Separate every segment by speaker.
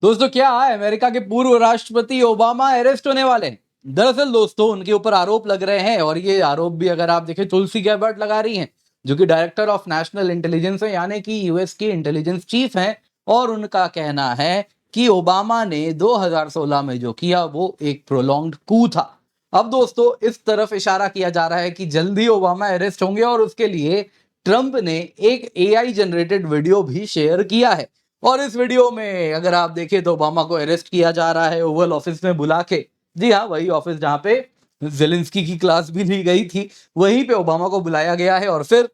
Speaker 1: दोस्तों क्या अमेरिका के पूर्व राष्ट्रपति ओबामा अरेस्ट होने वाले हैं। दरअसल दोस्तों उनके ऊपर आरोप लग रहे हैं और ये आरोप भी अगर आप देखें तुलसी गैबर्ट लगा रही हैं, जो कि डायरेक्टर ऑफ नेशनल इंटेलिजेंस है, यानी कि यूएस की इंटेलिजेंस चीफ हैं। और उनका कहना है कि ओबामा ने 2016 में जो किया वो एक प्रोलॉन्ग्ड कू था। अब दोस्तों इस तरफ इशारा किया जा रहा है कि जल्दी ओबामा अरेस्ट होंगे और उसके लिए ट्रंप ने एक एआई जनरेटेड वीडियो भी शेयर किया है। और इस वीडियो में अगर आप देखें तो ओबामा को अरेस्ट किया जा रहा है ओवल ऑफिस में बुला के। जी हाँ, वही ऑफिस जहां पे जेलेंस्की की क्लास भी ली गई थी, वहीं पे ओबामा को बुलाया गया है और फिर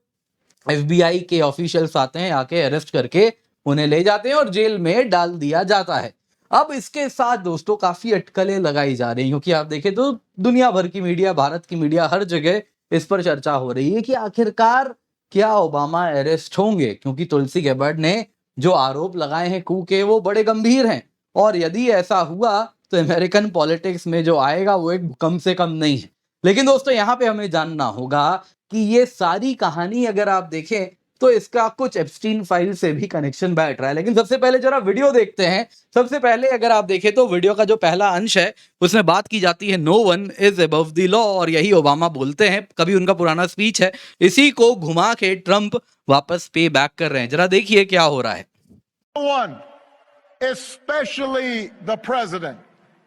Speaker 1: एफबीआई के ऑफिशियल्स आते हैं, आके अरेस्ट करके उन्हें ले जाते हैं और जेल में डाल दिया जाता है। अब इसके साथ दोस्तों काफी अटकलें लगाई जा रही हैं, क्योंकि आप देखें तो दुनिया भर की मीडिया, भारत की मीडिया, हर जगह इस पर चर्चा हो रही है कि आखिरकार क्या ओबामा अरेस्ट होंगे, क्योंकि तुलसी गैबर्ट ने जो आरोप लगाए हैं कू के वो बड़े गंभीर हैं। और यदि ऐसा हुआ तो अमेरिकन पॉलिटिक्स में जो आएगा वो एक भूकंप से कम नहीं है। लेकिन दोस्तों यहाँ पे हमें जानना होगा कि ये सारी कहानी अगर आप देखें तो इसका कुछ एप्स्टीन फाइल से भी कनेक्शन बैठ रहा है। लेकिन सबसे पहले जरा वीडियो देखते हैं। सबसे पहले अगर आप देखें तो वीडियो का जो पहला अंश है उसमें बात की जाती है no one is above the law, और यही ओबामा बोलते हैं, कभी उनका पुराना स्पीच है। इसी को घुमा के ट्रंप वापस पे बैक कर रहे हैं। जरा देखिए क्या हो रहा है।
Speaker 2: No one, especially the president,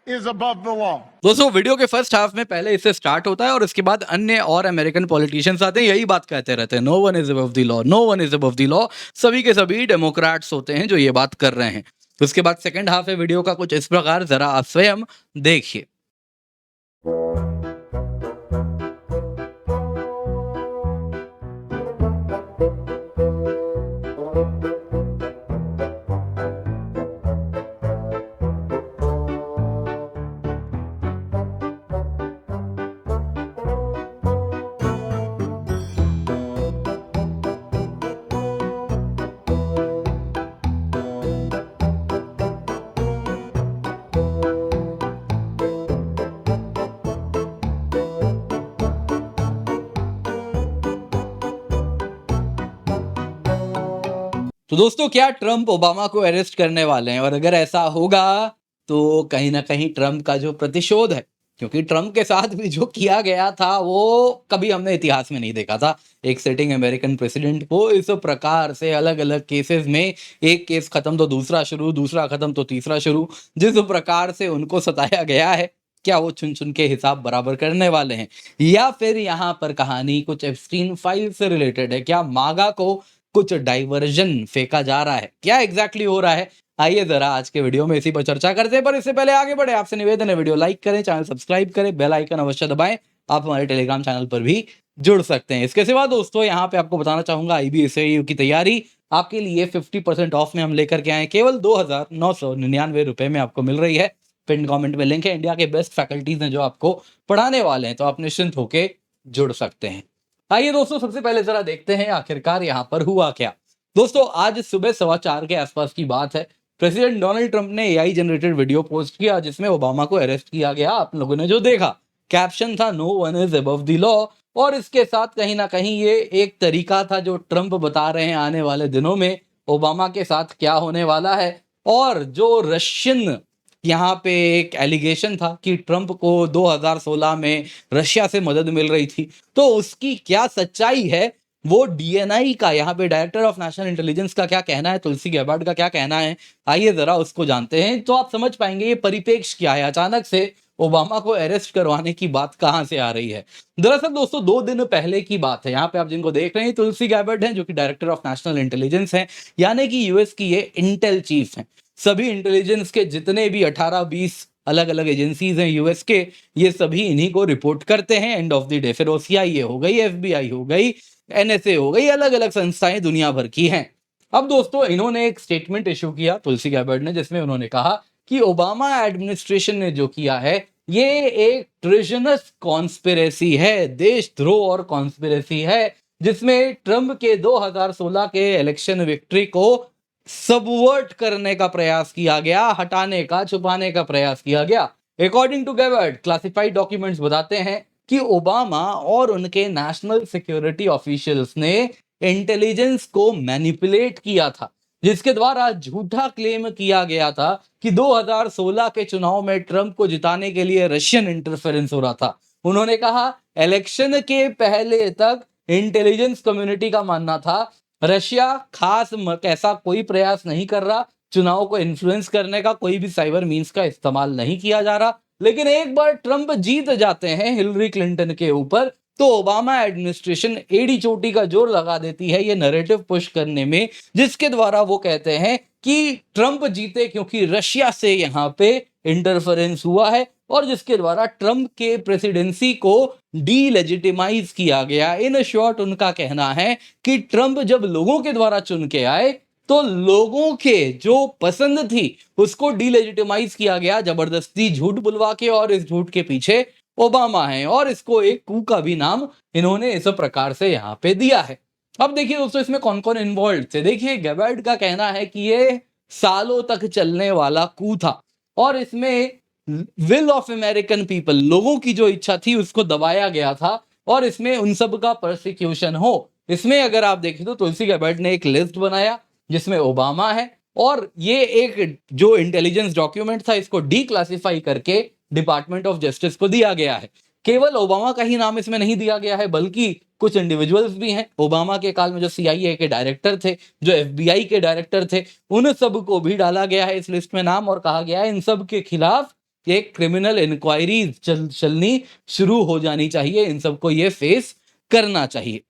Speaker 2: is above the law.
Speaker 1: दोस्तों वीडियो के फर्स्ट हाफ में पहले इससे स्टार्ट होता है और उसके बाद अन्य और अमेरिकन पॉलिटिशियंस आते हैं, यही बात कहते रहते हैं, no one is above the law, no one is above the law. सभी के सभी डेमोक्रेट्स होते हैं जो ये बात कर रहे हैं। उसके बाद सेकंड हाफ है वीडियो का कुछ इस प्रकार, जरा आप स्वयं देखिए। तो दोस्तों क्या ट्रंप ओबामा को अरेस्ट करने वाले हैं? और अगर ऐसा होगा तो कहीं ना कहीं ट्रंप का जो प्रतिशोध है, क्योंकि ट्रंप के साथ भी जो किया गया था वो कभी हमने इतिहास में नहीं देखा था। एक सिटिंग अमेरिकन प्रेसिडेंट को इस प्रकार से अलग अलग केसेस में, एक केस खत्म तो दूसरा शुरू, दूसरा खत्म तो तीसरा शुरू, जिस प्रकार से उनको सताया गया है, क्या वो चुन चुन के हिसाब बराबर करने वाले हैं? या फिर यहाँ पर कहानी कुछ एप्स्टीन फाइल से रिलेटेड है? क्या मागा को कुछ डाइवर्जन फेंका जा रहा है? क्या एग्जैक्टली हो रहा है? आइए जरा आज के वीडियो में इसी पर चर्चा करते हैं, पर इससे पहले आगे बढ़े आपसे निवेदन है, वीडियो लाइक करें, चैनल सब्सक्राइब करें, बेल आइकन अवश्य दबाएं। आप हमारे टेलीग्राम चैनल पर भी जुड़ सकते हैं। इसके सिवा दोस्तों यहाँ पे आपको बताना चाहूंगा IBSAU की तैयारी आपके लिए 50% ऑफ में हम लेकर के आए, केवल 2,999 रुपए में आपको मिल रही है। पिन कमेंट में लिंक है, इंडिया के बेस्ट फैकल्टीज हैं जो आपको पढ़ाने वाले हैं, तो आप निश्चिंत होके जुड़ सकते हैं। आइए दोस्तों सबसे पहले जरा देखते हैं आखिरकार यहाँ पर हुआ क्या। दोस्तों आज सुबह 4:15 के आसपास की बात है। प्रेसिडेंट डोनाल्ड ट्रंप ने एआई जनरेटेड वीडियो पोस्ट किया जिसमें ओबामा को अरेस्ट किया गया। आप लोगों ने जो देखा, कैप्शन था no one is above the law, और इसके साथ कहीं ना कहीं ये एक तरीका था जो ट्रंप बता रहे हैं आने वाले दिनों में ओबामा के साथ क्या होने वाला है। और जो रशियन यहाँ पे एक एलिगेशन था कि ट्रंप को 2016 में रशिया से मदद मिल रही थी, तो उसकी क्या सच्चाई है, वो डीएनआई का, यहाँ पे डायरेक्टर ऑफ नेशनल इंटेलिजेंस का क्या कहना है, तुलसी गैबार्ड का क्या कहना है, आइए जरा उसको जानते हैं, तो आप समझ पाएंगे ये परिपेक्ष क्या है, अचानक से ओबामा को अरेस्ट करवाने की बात कहां से आ रही है। दरअसल दोस्तों 2 दिन पहले की बात है। यहाँ पे आप जिनको देख रहे हैं तुलसी गैबार्ड हैं, जो कि डायरेक्टर ऑफ नेशनल इंटेलिजेंस हैं, यानी कि यूएस की ये इंटेल चीफ हैं। सभी इंटेलिजेंस के जितने भी 18-20 अलग अलग एजेंसीज हैं यूएस के, ये सभी इन्हीं को रिपोर्ट करते हैं एंड ऑफ द डे। फिर OCIA हो गई, FBI हो गई, NSA हो गई, अलग अलग संस्थाएं दुनिया भर की हैं। अब दोस्तों इन्होंने एक स्टेटमेंट इशू किया तुलसी गैबार्ड ने, जिसमें उन्होंने कहा कि ओबामा एडमिनिस्ट्रेशन ने जो किया है ये एक ट्रेजनस कॉन्स्पिरेसी है, देशद्रोह और कॉन्स्पिरेसी है, जिसमें ट्रंप के 2016 के इलेक्शन विक्ट्री को सबवर्ट करने का प्रयास किया गया, हटाने का, छुपाने का प्रयास किया गया। According to Gabbard, classified documents बताते हैं कि ओबामा और उनके नेशनल सिक्योरिटी ऑफिशियल्स ने इंटेलिजेंस को मैनिपुलेट किया था। जिसके द्वारा झूठा क्लेम किया गया था कि 2016 के चुनाव में ट्रंप को जिताने के लिए रशियन इंटरफेरेंस हो रहा था। उन्होंने कहा इलेक्शन के पहले तक इंटेलिजेंस कम्युनिटी का मानना था रशिया ऐसा कोई प्रयास नहीं कर रहा, चुनाव को इन्फ्लुएंस करने का कोई भी साइबर मीन्स का इस्तेमाल नहीं किया जा रहा। लेकिन एक बार ट्रंप जीत जाते हैं हिलरी क्लिंटन के ऊपर तो ओबामा एडमिनिस्ट्रेशन एड़ी चोटी का जोर लगा देती है ये नैरेटिव पुश करने में, जिसके द्वारा वो कहते हैं कि ट्रंप जीते क्योंकि रशिया से यहाँ पे इंटरफेरेंस हुआ है और जिसके द्वारा ट्रंप के प्रेसिडेंसी को डीलेजिटिमाइज किया गया। इन शॉर्ट उनका कहना है कि ट्रंप जब लोगों के द्वारा चुन के आए तो लोगों के जो पसंद थी उसको डीलेजिटिमाइज किया गया जबरदस्ती झूठ बुलवा के, और इस झूठ के पीछे ओबामा है और इसको एक कू का भी नाम इन्होंने इस प्रकार से यहाँ पे दिया है। अब देखिए दोस्तों इसमें कौन कौन इन्वॉल्व थे। देखिए गैबार्ड का कहना है कि ये सालों तक चलने वाला कू था और इसमें विल ऑफ अमेरिकन पीपल, लोगों की जो इच्छा थी उसको दबाया गया था और इसमें उन सब का प्रोसिक्यूशन हो। इसमें अगर आप देखें तो तुलसी गैबार्ड ने एक लिस्ट बनाया जिसमें ओबामा है और ये एक जो इंटेलिजेंस डॉक्यूमेंट था इसको डीक्लासिफाई करके डिपार्टमेंट ऑफ जस्टिस को दिया गया है। केवल ओबामा का ही नाम इसमें नहीं दिया गया है बल्कि कुछ इंडिविजुअल्स भी हैं ओबामा के काल में जो CIA के डायरेक्टर थे, जो FBI के डायरेक्टर थे, उन सब को भी डाला गया है इस लिस्ट में नाम और कहा गया है इन सब के खिलाफ एक क्रिमिनल इंक्वायरी चलनी शुरू हो जानी चाहिए, इन सबको ये फेस करना चाहिए।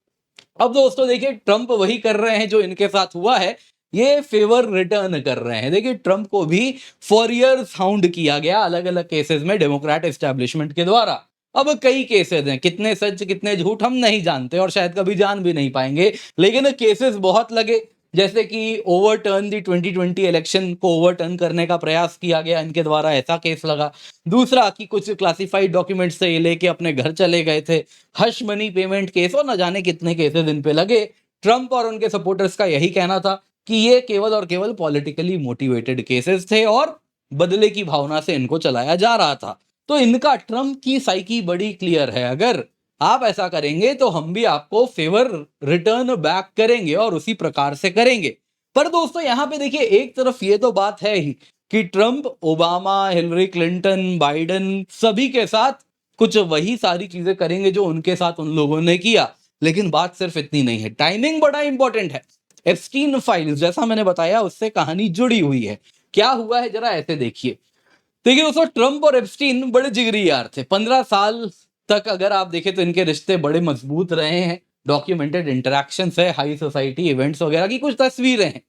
Speaker 1: अब दोस्तों देखिए ट्रंप वही कर रहे हैं जो इनके साथ हुआ है, ये फेवर रिटर्न कर रहे हैं। देखिए ट्रंप को भी फॉर ईयर्स हाउंड किया गया अलग अलग केसेस में डेमोक्रेट एस्टैब्लिशमेंट के द्वारा। अब कई केसेस हैं, कितने सच कितने झूठ हम नहीं जानते और शायद कभी जान भी नहीं पाएंगे, लेकिन केसेस बहुत लगे। जैसे कि ओवरटर्न दी 2020 इलेक्शन को ओवरटर्न करने का प्रयास किया गया इनके द्वारा, ऐसा केस लगा। दूसरा कि कुछ क्लासिफाइड डॉक्यूमेंट से ये लेके अपने घर चले गए थे, हश मनी पेमेंट केस और न जाने कितने केसेस इन पे लगे। ट्रंप और उनके सपोर्टर्स का यही कहना था कि ये केवल और केवल पॉलिटिकली मोटिवेटेड केसेस थे और बदले की भावना से इनको चलाया जा रहा था। तो इनका ट्रंप की साइकी बड़ी क्लियर है, अगर आप ऐसा करेंगे तो हम भी आपको फेवर रिटर्न बैक करेंगे और उसी प्रकार से करेंगे। पर दोस्तों यहाँ पे देखिए एक तरफ ये तो बात है ही कि Trump, Obama, Hillary Clinton, Biden सभी के साथ कुछ वही सारी चीजें करेंगे जो उनके साथ उन लोगों ने किया। लेकिन बात सिर्फ इतनी नहीं है, टाइमिंग बड़ा इंपॉर्टेंट है। एप्स्टीन फाइल्स जैसा मैंने बताया उससे कहानी जुड़ी हुई है। क्या हुआ है जरा ऐसे देखिए। देखिए दोस्तों ट्रंप और एप्स्टीन बड़े जिगरी यार थे। 15 साल तक अगर आप देखें तो इनके रिश्ते बड़े मजबूत रहे हैं। डॉक्यूमेंटेड इंटरेक्शंस है, हाई सोसाइटी इवेंट्स वगैरह की कुछ तस्वीरें हैं।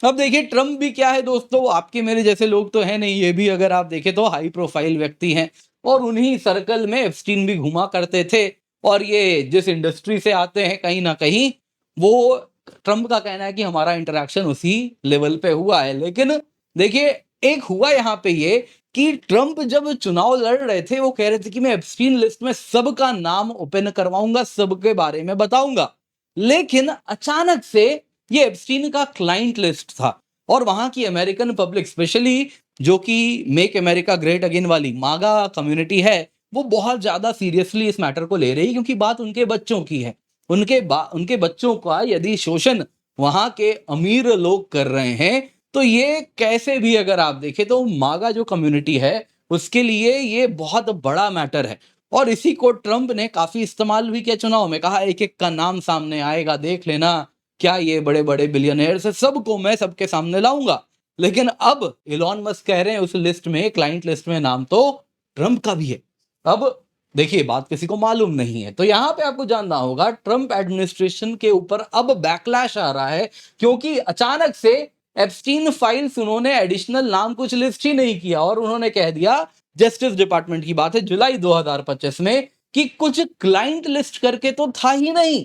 Speaker 1: अब देखिए ट्रंप भी क्या है दोस्तों, आपके मेरे जैसे लोग तो हैं नहीं, ये भी अगर आप देखें तो हाई प्रोफाइल व्यक्ति हैं और उन्हीं सर्कल में एप्स्टीन भी घुमा करते थे। और ये जिस इंडस्ट्री से आते हैं कहीं ना कहीं वो ट्रंप का कहना है कि हमारा इंटरेक्शन उसी लेवल पे हुआ है। लेकिन देखिए एक हुआ यहाँ पे ये कि ट्रंप जब चुनाव लड़ रहे थे वो कह रहे थे कि मैं एप्स्टीन लिस्ट में सबका नाम ओपन करवाऊंगा, सबके बारे में बताऊंगा। लेकिन अचानक से ये एप्स्टीन का क्लाइंट लिस्ट था और वहां की अमेरिकन पब्लिक, स्पेशली जो कि मेक अमेरिका ग्रेट अगेन वाली मागा कम्युनिटी है, वो बहुत ज्यादा सीरियसली इस मैटर को ले रही, क्योंकि बात उनके बच्चों की है। उनके बच्चों का यदि शोषण वहां के अमीर लोग कर रहे हैं तो ये कैसे भी अगर आप देखें तो मागा जो कम्युनिटी है उसके लिए ये बहुत बड़ा मैटर है। और इसी को ट्रंप ने काफी इस्तेमाल भी किया चुनाव में, कहा एक एक का नाम सामने आएगा, देख लेना क्या ये बड़े बड़े बिलियनर्स है, सबको मैं सबके सामने लाऊंगा। लेकिन अब इलॉन मस्क कह रहे हैं उस लिस्ट में, क्लाइंट लिस्ट में नाम तो ट्रंप का भी है। अब देखिए बात किसी को मालूम नहीं है, तो यहां पे आपको जानना होगा ट्रंप एडमिनिस्ट्रेशन के ऊपर अब बैकलैश आ रहा है, क्योंकि अचानक से एप्स्टीन फाइल्स उन्होंने एडिशनल नाम कुछ लिस्ट ही नहीं किया और उन्होंने कह दिया, जस्टिस डिपार्टमेंट की बात है जुलाई 2025 में, कि कुछ क्लाइंट लिस्ट करके तो था ही नहीं,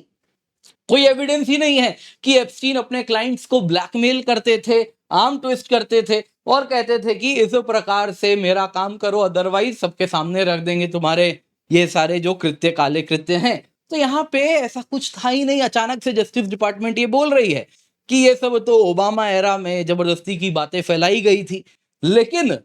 Speaker 1: कोई एविडेंस ही नहीं है कि एप्स्टीन अपने क्लाइंट्स को ब्लैकमेल करते थे, आर्म ट्विस्ट करते थे और कहते थे कि इस प्रकार से मेरा काम करो अदरवाइज सबके सामने रख देंगे तुम्हारे ये सारे जो कृत्य, काले कृत्य हैं। तो यहाँ पे ऐसा कुछ था ही नहीं। अचानक से जस्टिस डिपार्टमेंट ये बोल रही है कि ये सब तो ओबामा एरा में जबरदस्ती की बातें फैलाई गई थी। लेकिन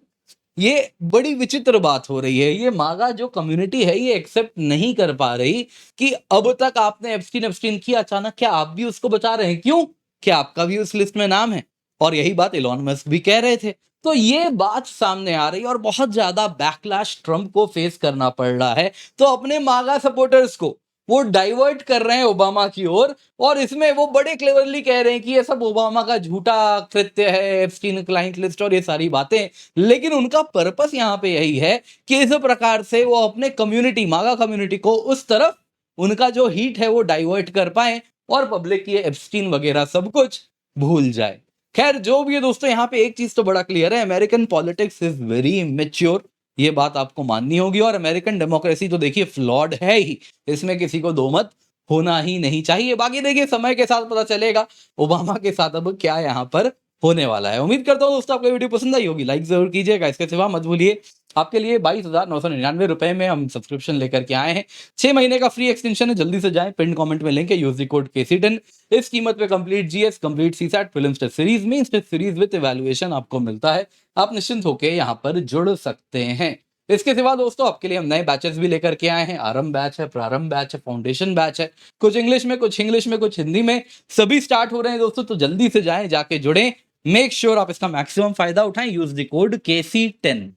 Speaker 1: ये बड़ी विचित्र बात हो रही है, ये मागा जो कम्युनिटी है ये एक्सेप्ट नहीं कर पा रही कि अब तक आपने एप्स्टीन किया, अचानक क्या आप भी उसको बचा रहे हैं? क्यों? क्या आपका भी उस लिस्ट में नाम है? और यही बात इलॉन मस्क भी कह रहे थे। तो ये बात सामने आ रही है और बहुत ज्यादा बैकलैश ट्रम्प को फेस करना पड़ रहा है। तो अपने मागा सपोर्टर्स को वो डाइवर्ट कर रहे हैं ओबामा की ओर, और इसमें वो बड़े क्लेवरली कह रहे हैं कि ये सब ओबामा का झूठा कृत्य है, एप्स्टीन क्लाइंट लिस्ट और ये सारी बातें। लेकिन उनका पर्पस यहाँ पे यही है कि इस प्रकार से वो अपने कम्युनिटी, मागा कम्युनिटी को उस तरफ उनका जो हीट है वो डाइवर्ट कर पाए और पब्लिक ये एप्स्टीन वगैरह सब कुछ भूल जाए। खैर जो भी है दोस्तों, यहाँ पे एक चीज तो बड़ा क्लियर है, American politics is very immature, ये बात आपको माननी होगी। और अमेरिकन डेमोक्रेसी तो देखिए फ्लॉड है ही, इसमें किसी को दो मत होना ही नहीं चाहिए। बाकी देखिए समय के साथ पता चलेगा ओबामा के साथ अब क्या यहाँ पर होने वाला है। उम्मीद करता हूँ दोस्तों आपको वीडियो पसंद आई होगी, लाइक जरूर कीजिएगा। इसके सिवा मत भूलिए आपके लिए 22,999 रुपए में हम सब्सक्रिप्शन लेकर के आए हैं। 6 महीने का फ्री एक्सटेंशन है, जल्दी से जाएं, पिन कमेंट में लिंक है, यूज द कोड KC10। इस कीमत पे complete GS, complete CSAT, prelims test series, mains test series with evaluation आपको मिलता है। आप निश्चिंत होकर यहाँ पर जुड़ सकते हैं। इसके सिवा दोस्तों आपके लिए हम नए बैचेस भी लेकर के आए हैं। आरंभ बैच है, प्रारंभ बैच है, फाउंडेशन बैच है, कुछ इंग्लिश में, कुछ हिंदी में, सभी स्टार्ट हो रहे हैं दोस्तों। तो जल्दी से जाएं, जाके जुड़ें, मेक श्योर आप इसका मैक्सिमम फायदा उठाएं, यूज द कोड KC10।